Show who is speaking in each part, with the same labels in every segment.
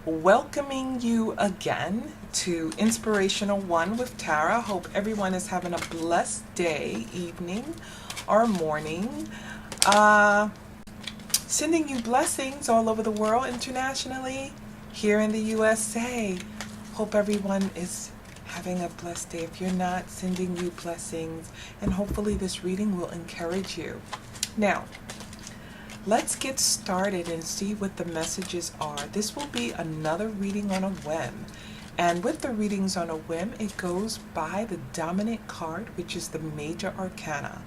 Speaker 1: welcoming you again to Inspirational One with Tara. Hope everyone is having a blessed day, evening, or morning. Sending you blessings all over the world, internationally, here in the USA. Hope everyone is having a blessed day. If you're not, sending you blessings, and hopefully this reading will encourage you. Now, let's get started and see what the messages are. This will be another reading on a whim. And with the readings on a whim, it goes by the dominant card, which is the major arcana.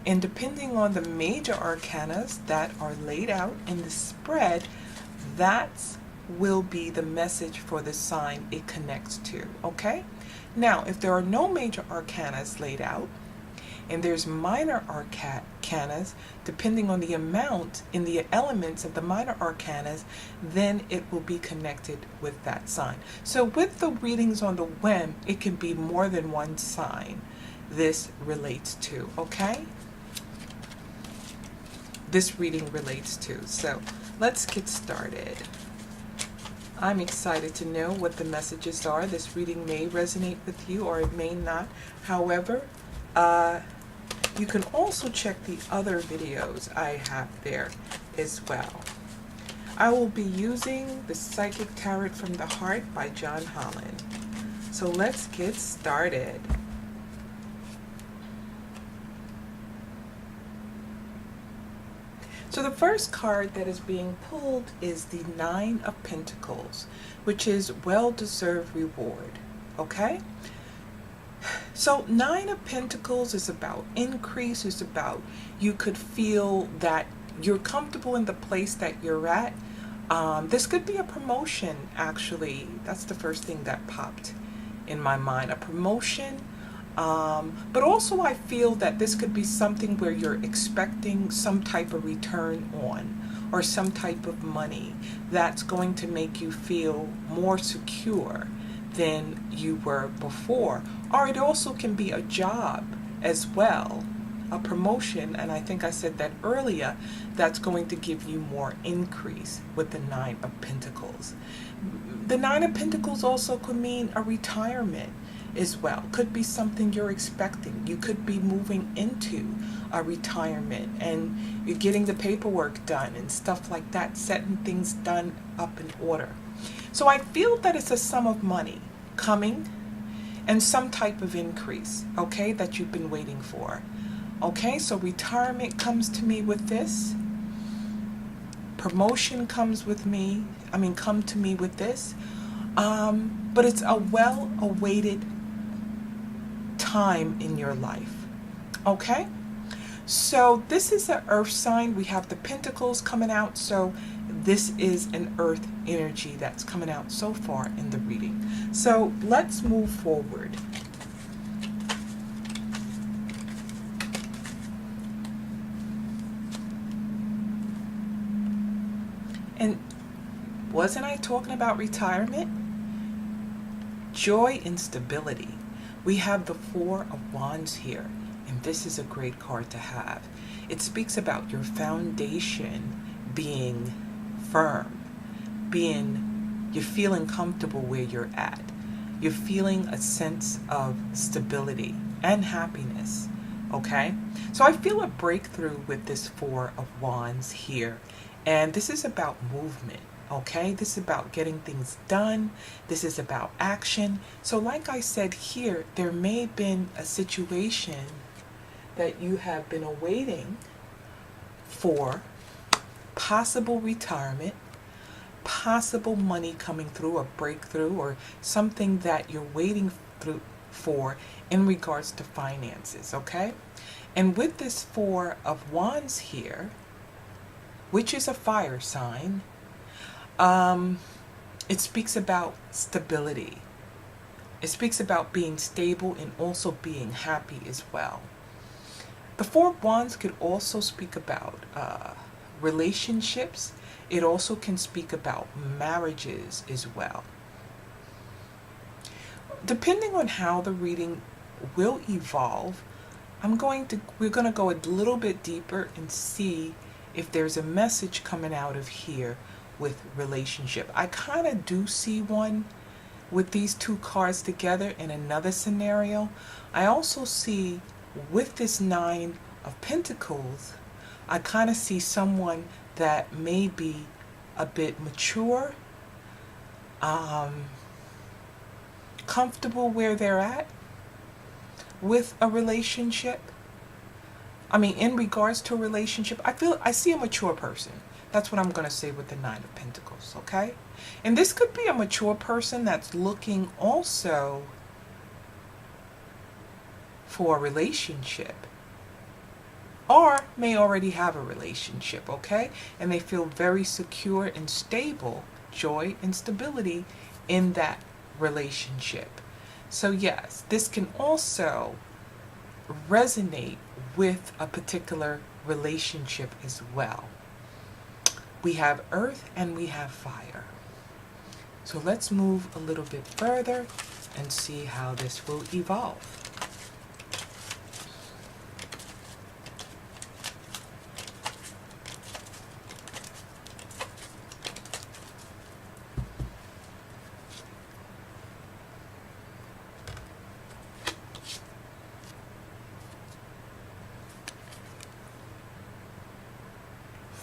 Speaker 1: And depending on the major arcanas that are laid out in the spread, that will be the message for the sign it connects to, okay? Now, if there are no major arcanas laid out, and there's minor arcanas, depending on the amount in the elements of the minor arcanas, then it will be connected with that sign. So with the readings on the whim, it can be more than one sign this relates to, okay? This reading relates to. So let's get started. I'm excited to know what the messages are. This reading may resonate with you or it may not. However, you can also check the other videos I have there as well. I will be using the Psychic Tarot from the Heart by John Holland. So let's get started. So the first card that is being pulled is the Nine of Pentacles, which is well-deserved reward, okay? So Nine of Pentacles is about increase, is about you could feel that you're comfortable in the place that you're at. This could be a promotion, actually. That's the first thing that popped in my mind, a promotion. But also I feel that this could be something where you're expecting some type of return on, or some type of money that's going to make you feel more secure than you were before. Or it also can be a job as well, a promotion, and I think I said that earlier, that's going to give you more increase with the Nine of Pentacles. The Nine of Pentacles also could mean a retirement as well. Could be something you're expecting. You could be moving into a retirement and you're getting the paperwork done and stuff like that, setting things done up in order. So I feel that it's a sum of money coming and some type of increase, okay, that you've been waiting for. Okay, so retirement comes to me with this. Promotion comes with me, come to me with this. But it's a well-awaited time in your life, okay? So this is an earth sign. We have the Pentacles coming out, so this is an earth energy that's coming out so far in the reading. So let's move forward. And wasn't I talking about retirement? Joy and stability. We have the Four of Wands here, and this is a great card to have. It speaks about your foundation being firm, you're feeling comfortable where you're at. You're feeling a sense of stability and happiness, okay? So I feel a breakthrough with this Four of Wands here, and this is about movement. Okay, this is about getting things done. This is about action. So like I said here, there may have been a situation that you have been awaiting for, possible retirement, possible money coming through, a breakthrough, or something that you're waiting for in regards to finances, okay? And with this Four of Wands here, which is a fire sign, it speaks about stability. It speaks about being stable and also being happy as well. The Four of Wands could also speak about relationships. It also can speak about marriages as well. Depending on how the reading will evolve, we're going to go a little bit deeper and see if there's a message coming out of here with relationship. I kind of do see one with these two cards together in another scenario. I also see with this Nine of Pentacles, I kind of see someone that may be a bit mature, comfortable where they're at with a relationship. I mean, in regards to a relationship, I see a mature person. That's what I'm going to say with the Nine of Pentacles, okay? And this could be a mature person that's looking also for a relationship, or may already have a relationship, okay? And they feel very secure and stable, joy and stability in that relationship. So yes, this can also resonate with a particular relationship as well. We have earth and we have fire. So let's move a little bit further and see how this will evolve.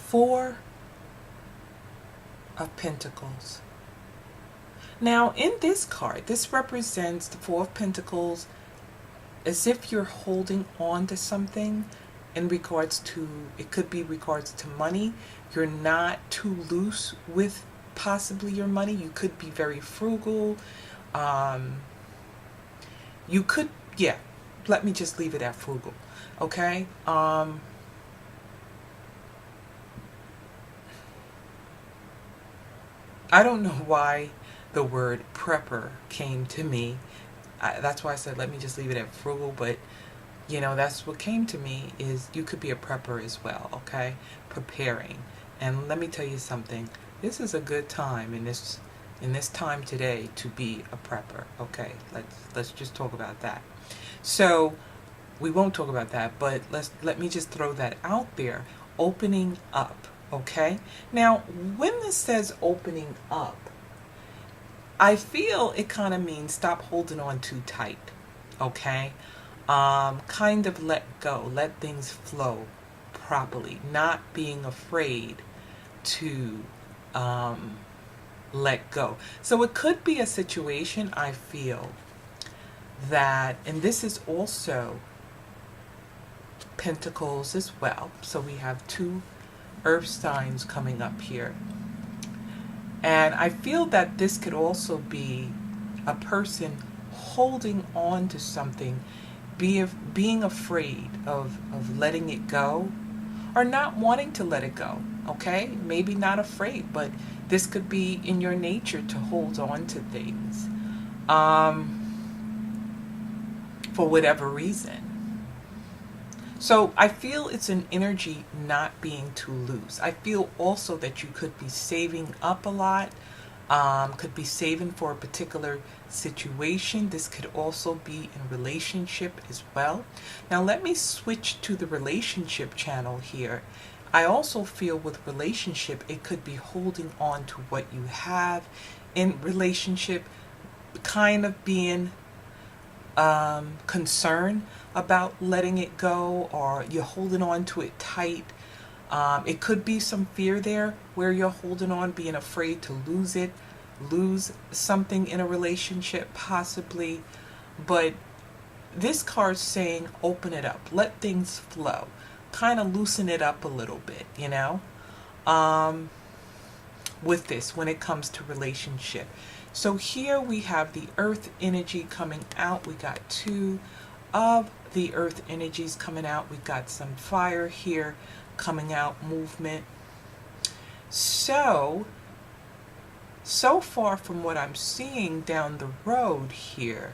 Speaker 1: Four of Pentacles. Now in this card, this represents the Four of Pentacles as if you're holding on to something in regards to, it could be regards to money. You're not too loose with possibly your money. You could be very frugal. You could, yeah, let me just leave it at frugal, okay? I don't know why the word prepper came to me. That's why I said let me just leave it at frugal, but you know, that's what came to me, is you could be a prepper as well, okay? Preparing. And let me tell you something. This is a good time in this time today to be a prepper, okay? Let's just talk about that. So we won't talk about that, but let me just throw that out there. Opening up. Okay, now when this says opening up, I feel it kind of means stop holding on too tight. Okay, kind of let go, let things flow properly, not being afraid to let go. So it could be a situation, I feel, that, and this is also Pentacles as well. So we have two earth signs coming up here. And I feel that this could also be a person holding on to something, being afraid of letting it go, or not wanting to let it go, okay? Maybe not afraid, but this could be in your nature to hold on to things for whatever reason. So I feel it's an energy not being too loose. I feel also that you could be saving up a lot, could be saving for a particular situation. This could also be in relationship as well. Now let me switch to the relationship channel here. I also feel with relationship, it could be holding on to what you have in relationship, kind of being concerned about letting it go, or you're holding on to it tight. It could be some fear there where you're holding on, being afraid to lose it, lose something in a relationship possibly. But this card's saying open it up, let things flow, kind of loosen it up a little bit, you know, with this when it comes to relationship. So here we have the earth energy coming out. We got two of the earth energies coming out. We got some fire here coming out, movement. So far from what I'm seeing down the road here,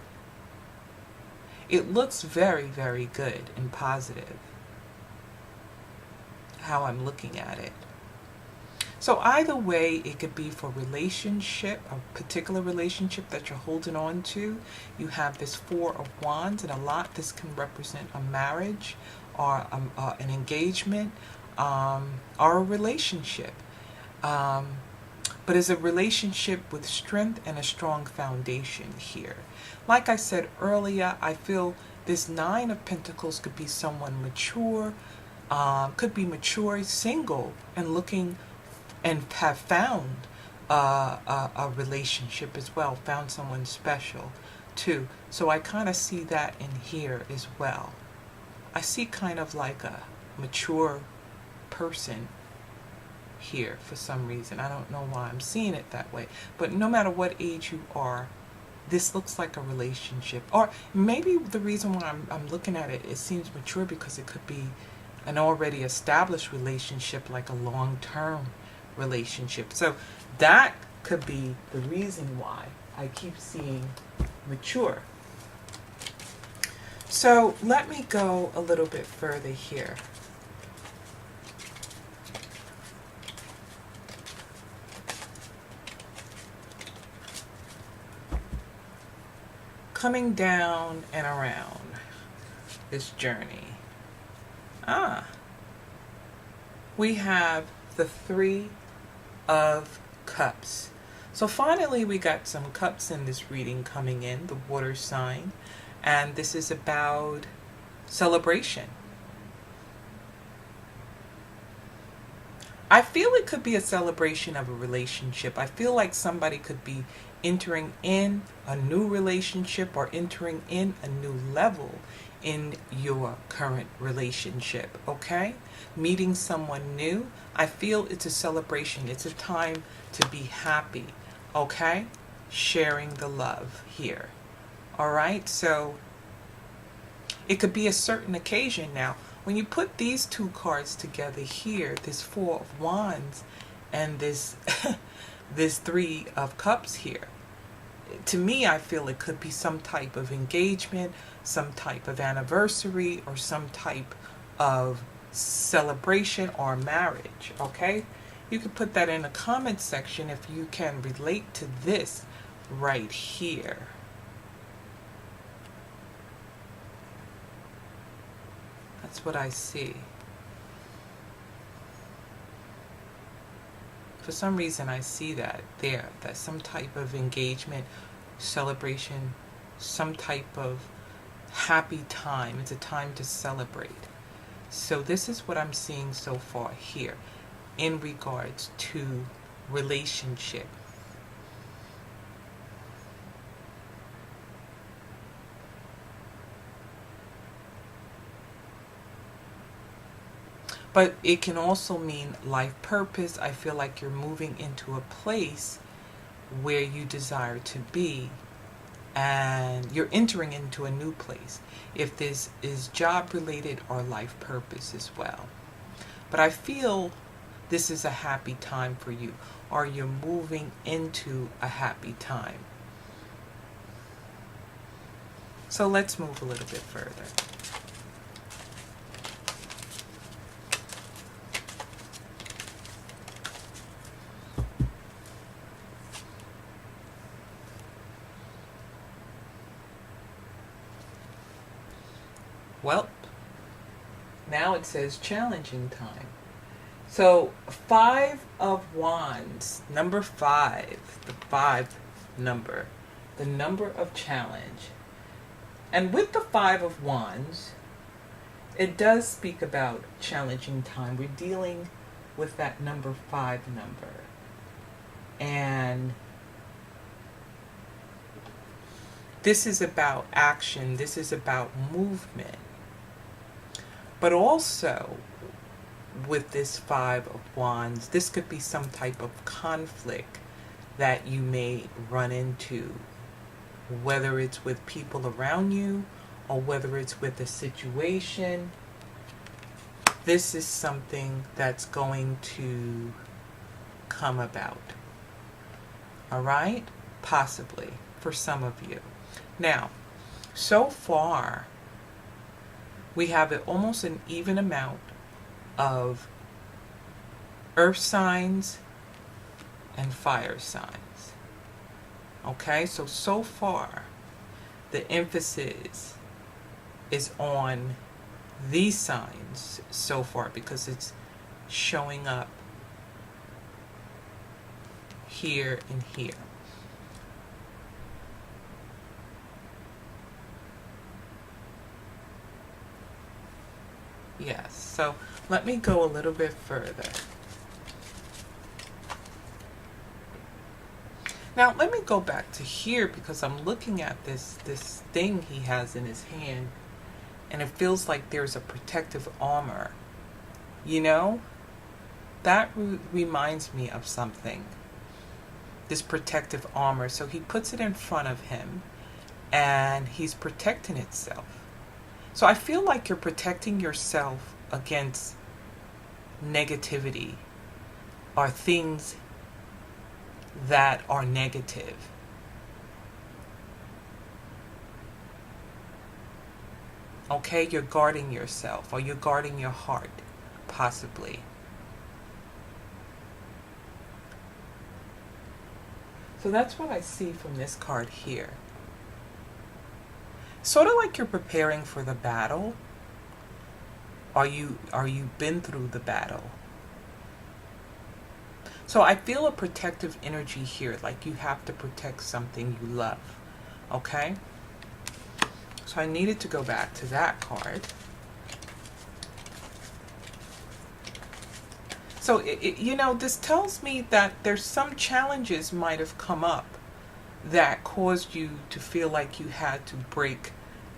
Speaker 1: it looks very, very good and positive, how I'm looking at it. So either way, it could be for relationship, a particular relationship that you're holding on to. You have this Four of Wands, and a lot this can represent a marriage or an engagement or a relationship. but is a relationship with strength and a strong foundation here. Like I said earlier, I feel this Nine of Pentacles could be someone mature, could be mature, single, and looking and have found a relationship as well, found someone special too. So I kind of see that in here as well. I see kind of like a mature person here for some reason. I don't know why I'm seeing it that way. But no matter what age you are, this looks like a relationship. Or maybe the reason why I'm looking at it, it seems mature because it could be an already established relationship, like a long-term relationship. So that could be the reason why I keep seeing mature. So let me go a little bit further here. Coming down and around this journey. We have the Three of Cups. So finally we got some cups in this reading coming in, the water sign. And this is about celebration. I feel it could be a celebration of a relationship. I feel like somebody could be entering in a new relationship or entering in a new level in your current relationship, okay? Meeting someone new. I feel it's a celebration. It's a time to be happy, okay? Sharing the love here. All right, so it could be a certain occasion. Now, when you put these two cards together here, this Four of Wands and this this Three of Cups here, to me, I feel it could be some type of engagement, some type of anniversary, or some type of celebration or marriage, okay? You can put that in the comment section if you can relate to this right here. That's what I see. For some reason I see that there, that some type of engagement, celebration, some type of happy time. It's a time to celebrate. So this is what I'm seeing so far here in regards to relationship. But it can also mean life purpose. I feel like you're moving into a place where you desire to be, and you're entering into a new place. If this is job related or life purpose as well. But I feel this is a happy time for you, or you're moving into a happy time. So let's move a little bit further. Well, now it says challenging time. So 5 of Wands, number 5, the 5 number, the number of challenge. And with the 5 of Wands, it does speak about challenging time. We're dealing with that number 5 number. And this is about action. This is about movement. But also, with this 5 of Wands, this could be some type of conflict that you may run into, whether it's with people around you or whether it's with a situation. This is something that's going to come about. All right? Possibly for some of you. Now, so far, we have almost an even amount of earth signs and fire signs. Okay, so far, the emphasis is on these signs so far because it's showing up here, and here. Yes, so let me go a little bit further. Now, let me go back to here because I'm looking at this thing he has in his hand, and it feels like there's a protective armor. You know, that reminds me of something. This protective armor. So he puts it in front of him, and he's protecting itself. So I feel like you're protecting yourself against negativity or things that are negative. Okay, you're guarding yourself, or you're guarding your heart, possibly. So that's what I see from this card here. Sort of like you're preparing for the battle. Are you been through the battle? So I feel a protective energy here, like you have to protect something you love. Okay? So I needed to go back to that card. So, you know, this tells me that there's some challenges might have come up that caused you to feel like you had to break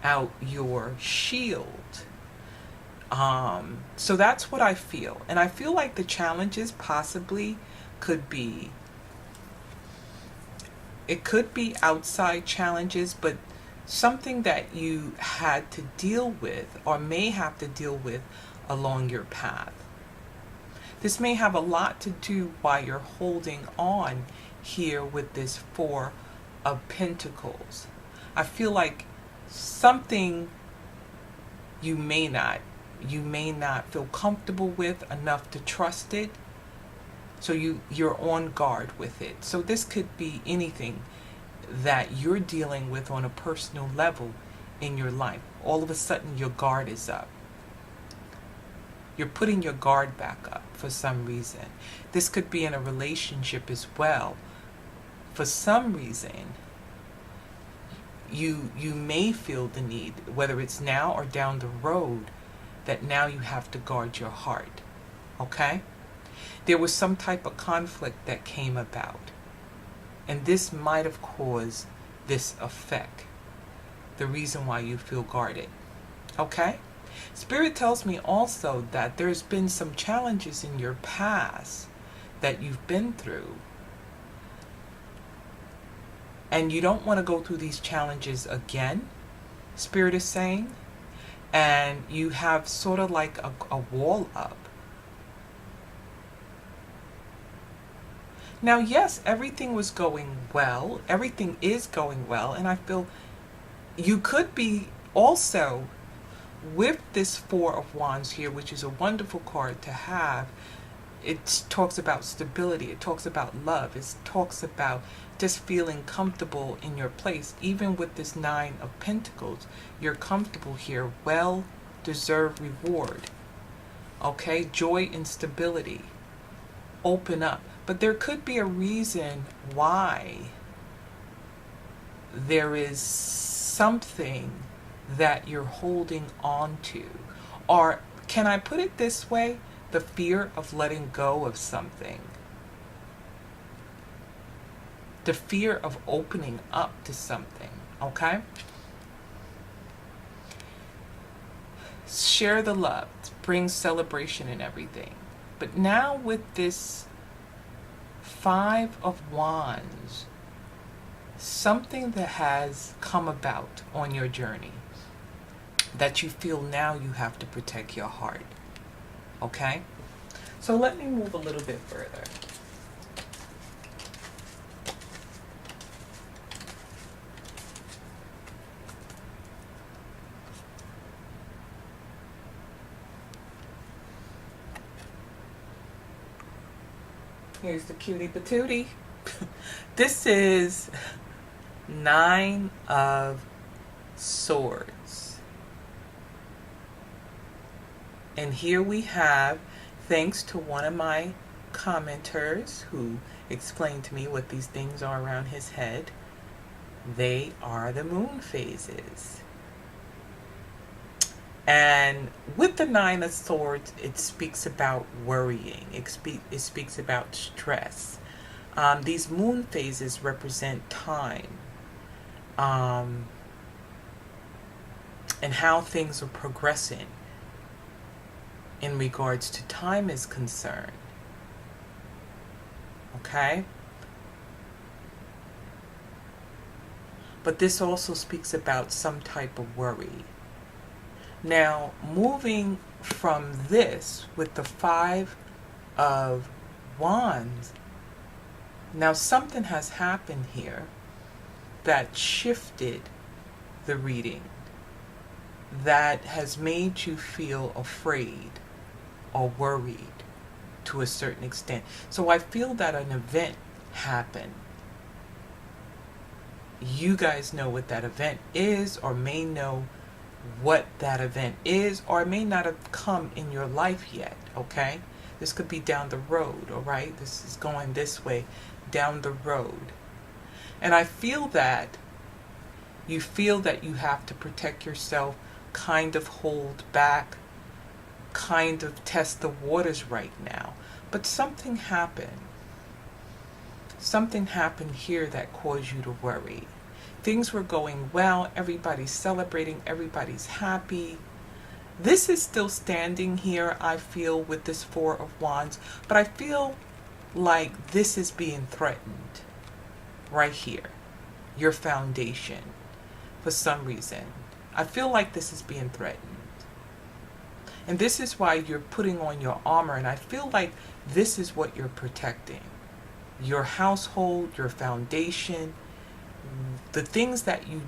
Speaker 1: out your shield. So that's what I feel. And I feel like the challenges possibly could be, it could be outside challenges, but something that you had to deal with or may have to deal with along your path. This may have a lot to do why you're holding on here with this Four of Pentacles. I feel like something you may not feel comfortable with enough to trust it. So you're on guard with it. So this could be anything that you're dealing with on a personal level in your life. All of a sudden your guard is up. You're putting your guard back up for some reason. This could be in a relationship as well. For some reason, you may feel the need, whether it's now or down the road, that now you have to guard your heart. Okay? There was some type of conflict that came about. And this might have caused this effect. The reason why you feel guarded. Okay? Spirit tells me also that there's been some challenges in your past that you've been through. And you don't want to go through these challenges again, Spirit is saying. And you have sort of like a wall up. Now, yes, everything was going well. Everything is going well. And I feel you could be also with this Four of Wands here, which is a wonderful card to have. It talks about stability. It talks about love. It talks about just feeling comfortable in your place. Even with this Nine of Pentacles, you're comfortable here. Well-deserved reward. Okay? Joy and stability. Open up. But there could be a reason why there is something that you're holding on to. Or can I put it this way? The fear of letting go of something. The fear of opening up to something. Okay? Share the love. Bring celebration and everything. But now with this Five of Wands, something that has come about on your journey that you feel now you have to protect your heart. Okay? So let me move a little bit further. Here's the cutie patootie. This is Nine of Swords. And here we have, thanks to one of my commenters who explained to me what these things are around his head. They are the moon phases. And with the Nine of Swords, it speaks about worrying. It speaks about stress. These moon phases represent time, and how things are progressing in regards to time is concerned. Okay? But this also speaks about some type of worry. Now, moving from this with the Five of Wands, now something has happened here that shifted the reading, that has made you feel afraid or worried to a certain extent. So I feel that an event happened. You guys know what that event is, or may know what that event is, or it may not have come in your life yet. Okay, this could be down the road. All right, this is going this way down the road, and I feel that you have to protect yourself, kind of hold back, kind of test the waters right now. But something happened here that caused you to worry. Things were going well, everybody's celebrating, everybody's happy. This is still standing here, I feel, with this Four of Wands, but I feel like this is being threatened right here. Your foundation, for some reason. I feel like this is being threatened. And this is why you're putting on your armor, and I feel like this is what you're protecting. Your household, your foundation, the things that you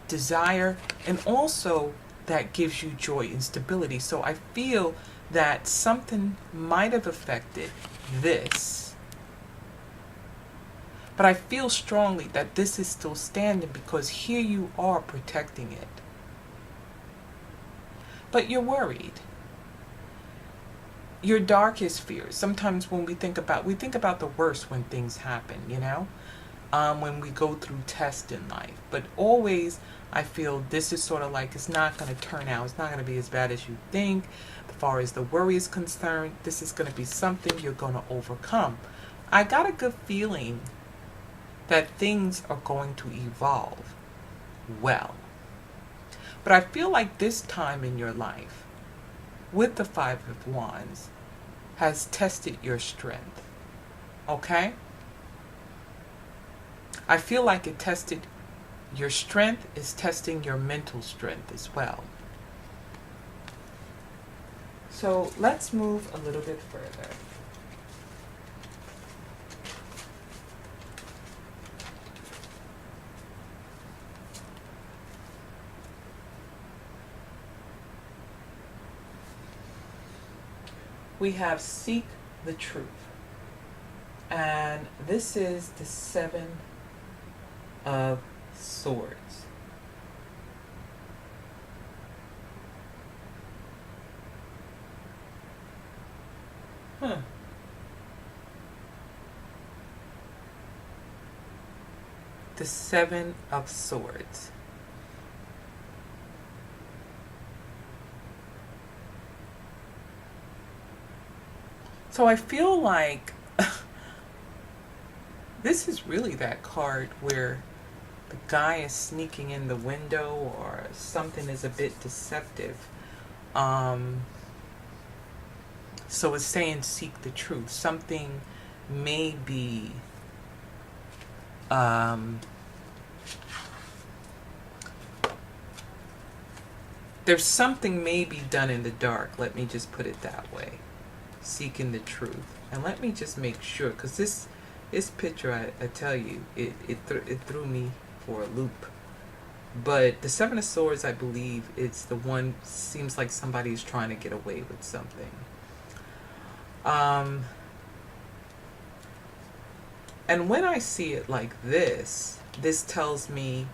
Speaker 1: desire, and also that gives you joy and stability. So I feel that something might have affected this, but I feel strongly that this is still standing because here you are protecting it. But you're worried. Your darkest fears. Sometimes when we think about the worst when things happen, you know? When we go through tests in life. But always, I feel this is sort of like, it's not going to turn out. It's not going to be as bad as you think. As far as the worry is concerned, this is going to be something you're going to overcome. I got a good feeling that things are going to evolve well. But I feel like this time in your life, with the Five of Wands, has tested your strength. Okay? I feel like it tested your strength, is testing your mental strength as well. So let's move a little bit further. We have seek the truth. And this is the Seven of Swords. The Seven of Swords. So I feel like this is really that card where the guy is sneaking in the window, or something is a bit deceptive. So it's saying seek the truth. Something may be there's something may be done in the dark. Let me just put it that way. Seeking the truth. And let me just make sure, because this picture, I tell you, it threw me for a loop. But the Seven of Swords, I believe, it's the one, seems like somebody's trying to get away with something. And when I see it like this tells me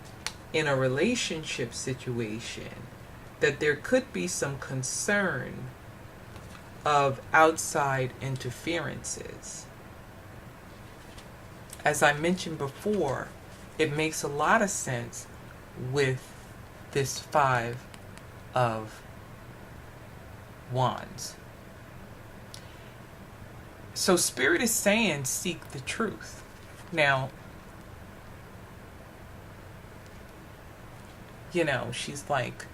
Speaker 1: in a relationship situation that there could be some concern of outside interferences. As I mentioned before, it makes a lot of sense with this Five of Wands. So Spirit is saying seek the truth. Now, you know, she's like,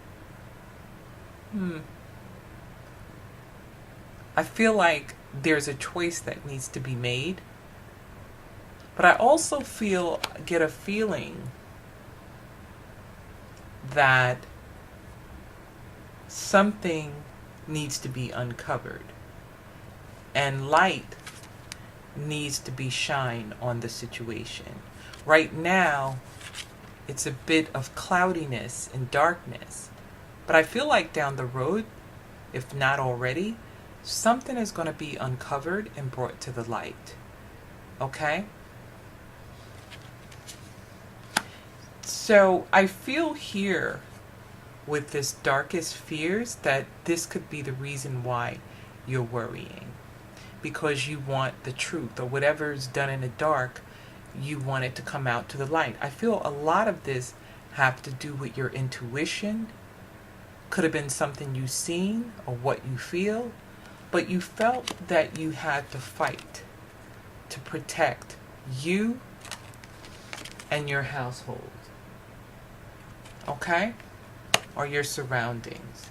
Speaker 1: I feel like there's a choice that needs to be made. But I also get a feeling that something needs to be uncovered and light needs to be shined on the situation. Right now, it's a bit of cloudiness and darkness, but I feel like down the road, if not already, something is going to be uncovered and brought to the light. Okay? So I feel here with this darkest fears that this could be the reason why you're worrying, because you want the truth, or whatever is done in the dark, you want it to come out to the light. I feel a lot of this have to do with your intuition. Could have been something you've seen or what you feel, but you felt that you had to fight to protect you and your household. Okay? Or your surroundings.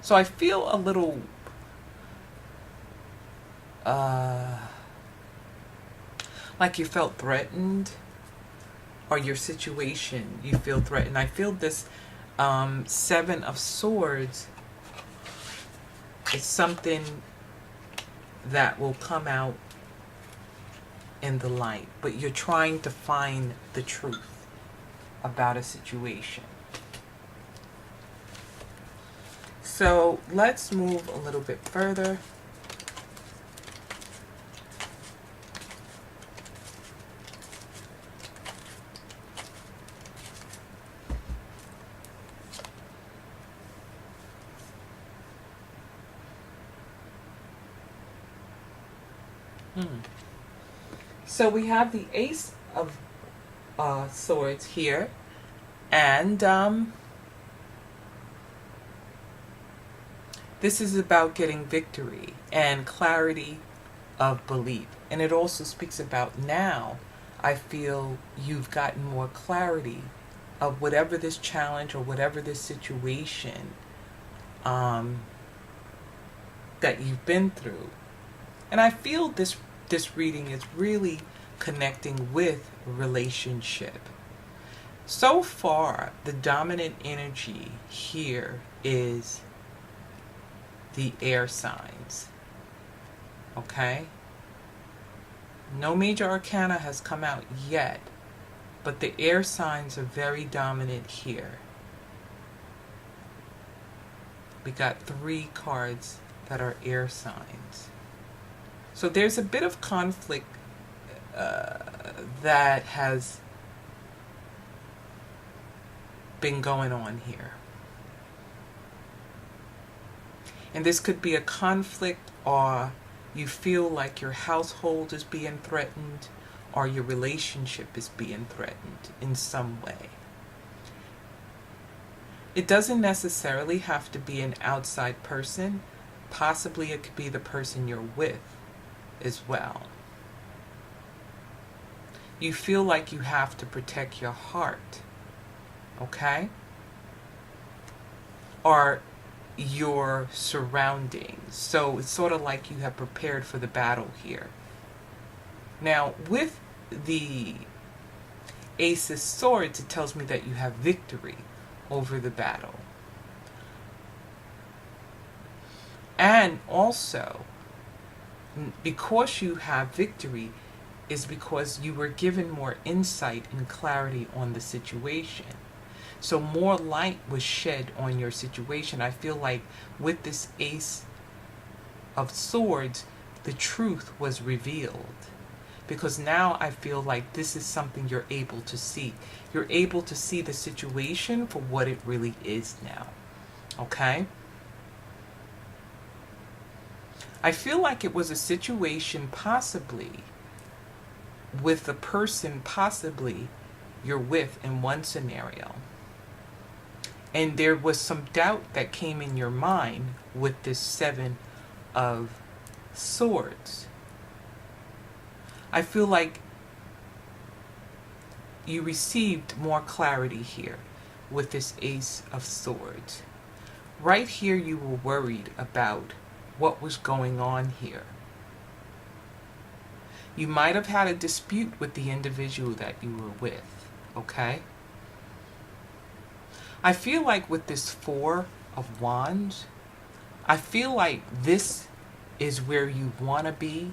Speaker 1: So I feel a little like you felt threatened, or your situation, you feel threatened. I feel this Seven of Swords is something that will come out in the light, but you're trying to find the truth about a situation. So let's move a little bit further. So we have the Ace of Swords here, and this is about getting victory and clarity of belief. And it also speaks about now, I feel you've gotten more clarity of whatever this challenge or whatever this situation that you've been through. And I feel this reading is really connecting with relationship. So far, the dominant energy here is the air signs. Okay? No major arcana has come out yet, but the air signs are very dominant here. We got 3 cards that are air signs. So there's a bit of conflict that has been going on here. And this could be a conflict, or you feel like your household is being threatened, or your relationship is being threatened in some way. It doesn't necessarily have to be an outside person. Possibly it could be the person you're with as well. You feel like you have to protect your heart, okay? Or your surroundings. So it's sort of like you have prepared for the battle here. Now, with the Ace of Swords, it tells me that you have victory over the battle. And also, because you have victory, is because you were given more insight and clarity on the situation. So more light was shed on your situation. I feel like with this Ace of Swords, the truth was revealed. Because now I feel like this is something you're able to see. You're able to see the situation for what it really is now. Okay? I feel like it was a situation possibly with the person possibly you're with in one scenario. And there was some doubt that came in your mind with this Seven of Swords. I feel like you received more clarity here with this Ace of Swords. Right here you were worried about what was going on here. You might have had a dispute with the individual that you were with, okay? I feel like with this Four of Wands, I feel like this is where you want to be.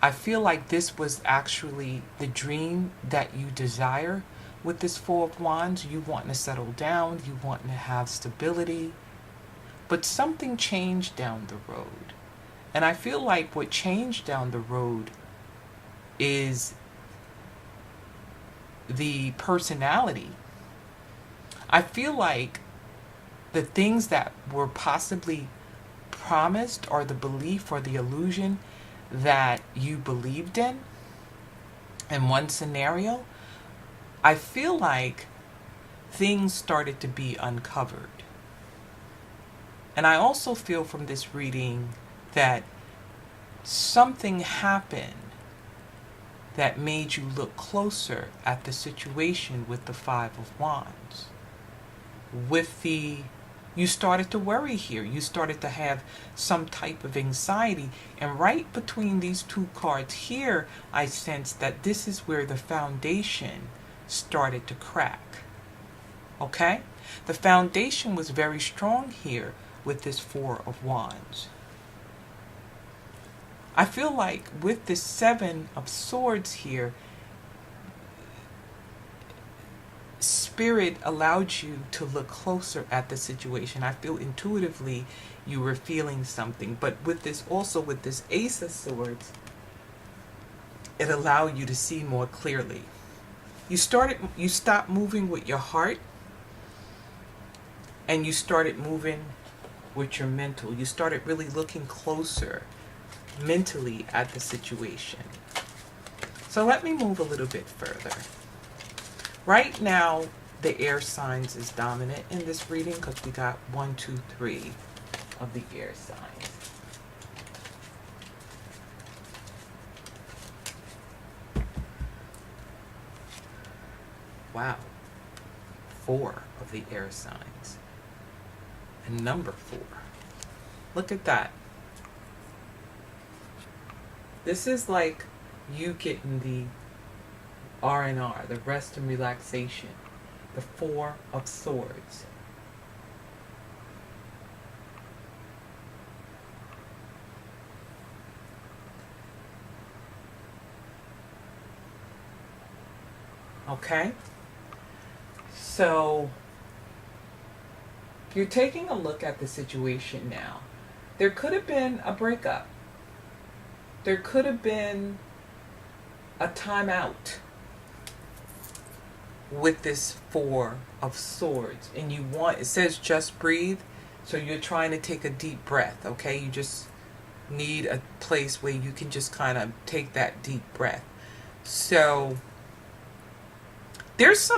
Speaker 1: I feel like this was actually the dream that you desire with this Four of Wands. You want to settle down, you want to have stability, but something changed down the road. And I feel like what changed down the road is the personality. I feel like the things that were possibly promised, or the belief or the illusion that you believed in one scenario, I feel like things started to be uncovered. And I also feel from this reading that something happened that made you look closer at the situation with the Five of Wands. You started to worry here. You started to have some type of anxiety. And right between these two cards here, I sense that this is where the foundation started to crack. Okay? The foundation was very strong here with this Four of Wands. I feel like with this Seven of Swords here, Spirit allowed you to look closer at the situation. I feel intuitively you were feeling something. But with this, also with this Ace of Swords, it allowed you to see more clearly. You stopped moving with your heart, and you started moving with your mental. You started really looking closer mentally at the situation. So let me move a little bit further. Right now, the air signs is dominant in this reading because we got 1, 2, 3 of the air signs. Wow. 4 of the air signs. And number 4. Look at that. This is like you getting the R&R, the rest and relaxation. The Four of Swords. Okay? So, you're taking a look at the situation now. There could have been a breakup. There could have been a timeout with this Four of Swords. And it says just breathe. So you're trying to take a deep breath, okay? You just need a place where you can just kind of take that deep breath. So this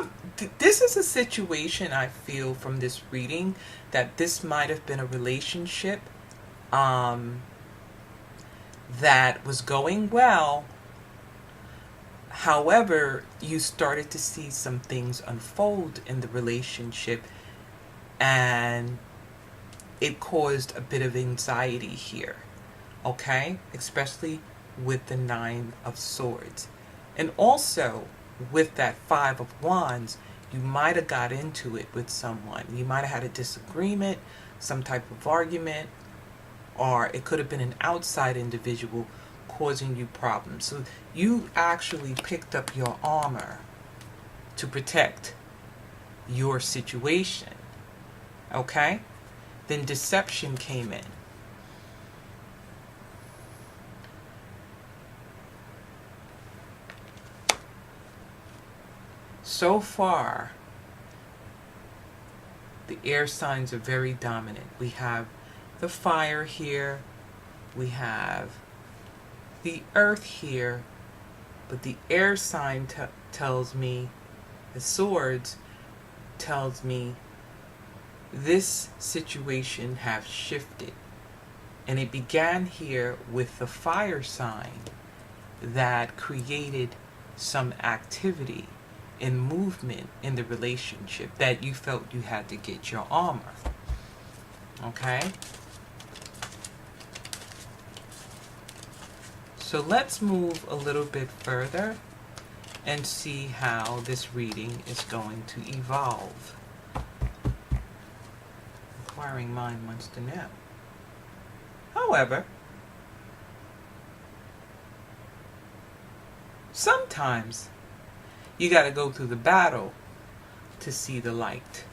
Speaker 1: is a situation I feel from this reading that this might have been a relationship that was going well. However, you started to see some things unfold in the relationship, and it caused a bit of anxiety here, okay? Especially with the Nine of Swords. And also, with that Five of Wands, you might have got into it with someone. You might have had a disagreement, some type of argument, or it could have been an outside individual causing you problems. So you actually picked up your armor to protect your situation, okay? Then deception came in. So far, The air signs are very dominant. We have the fire here. We have the earth here. But the air sign tells me, the swords tells me, this situation has shifted. And it began here with the fire sign that created some activity and movement in the relationship that you felt you had to get your armor. Okay? So let's move a little bit further and see how this reading is going to evolve. Inquiring mind wants to know. However, sometimes you got to go through the battle to see the light.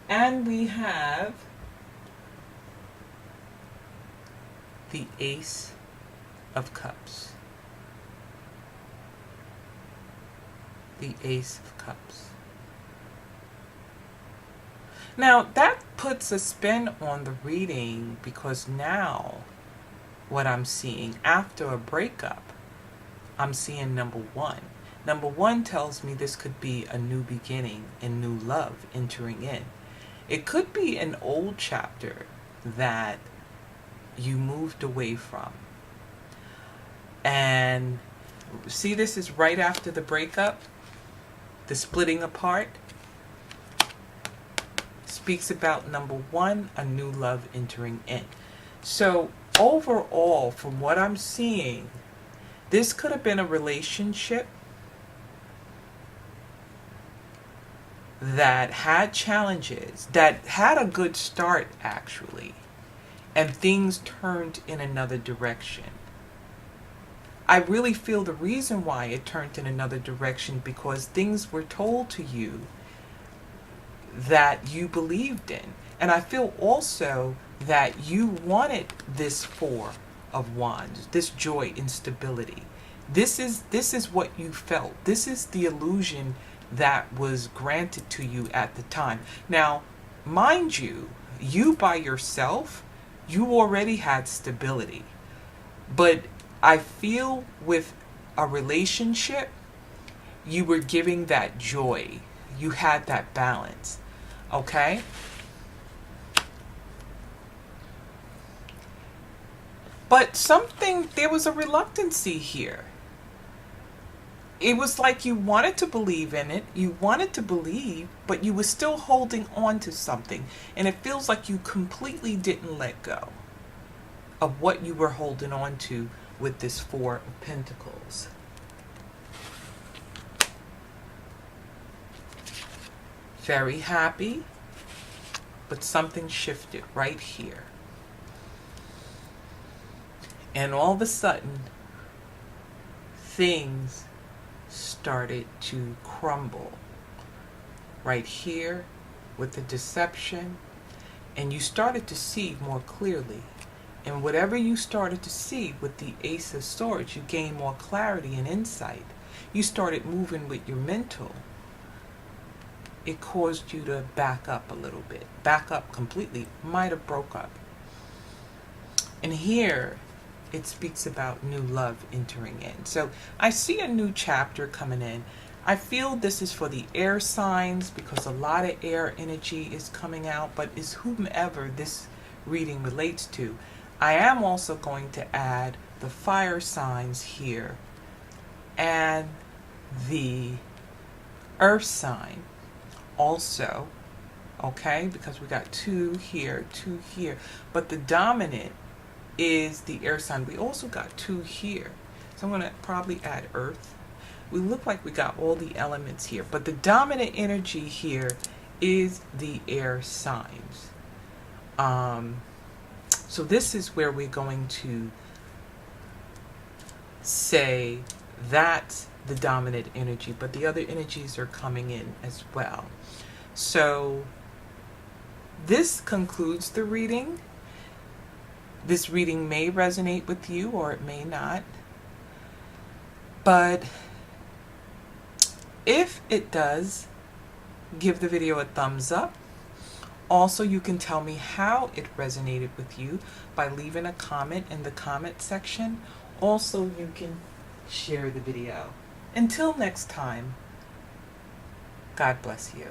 Speaker 1: And we have the Ace of Cups. The Ace of Cups. Now, that puts a spin on the reading, because now what I'm seeing after a breakup, I'm seeing number one. Number one tells me this could be a new beginning and new love entering in. It could be an old chapter that you moved away from. And see, this is right after the breakup, the splitting apart. Speaks about number one, a new love entering in. So overall, from what I'm seeing, this could have been a relationship that had challenges, that had a good start actually, and things turned in another direction. I really feel the reason why it turned in another direction because things were told to you that you believed in. And I feel also that you wanted this Four of Wands, this joy and stability. This is what you felt. This is the illusion that was granted to you at the time. Now, mind you, you by yourself, you already had stability. But I feel with a relationship, you were giving that joy. You had that balance. Okay? But there was a reluctancy here. It was like you wanted to believe in it, you wanted to believe, but you were still holding on to something. And it feels like you completely didn't let go of what you were holding on to with this Four of Pentacles. Very happy, but something shifted right here. And all of a sudden, things started to crumble right here with the deception, and you started to see more clearly. And whatever you started to see with the Ace of Swords, you gained more clarity and insight. You started moving with your mental. It caused you to back up a little bit. Back up completely. Might have broke up. And here, it speaks about new love entering in. So I see a new chapter coming in. I feel this is for the air signs because a lot of air energy is coming out, but it's whomever this reading relates to. I am also going to add the fire signs here and the earth sign also, okay, because we got two here, but the dominant is the air sign. We also got two here, so I'm going to probably add earth. We look like we got all the elements here, but the dominant energy here is the air signs. So this is where we're going to say that's the dominant energy, but the other energies are coming in as well. So this concludes the reading. This reading may resonate with you or it may not. But if it does, give the video a thumbs up. Also, you can tell me how it resonated with you by leaving a comment in the comment section. Also, you can share the video. Until next time, God bless you.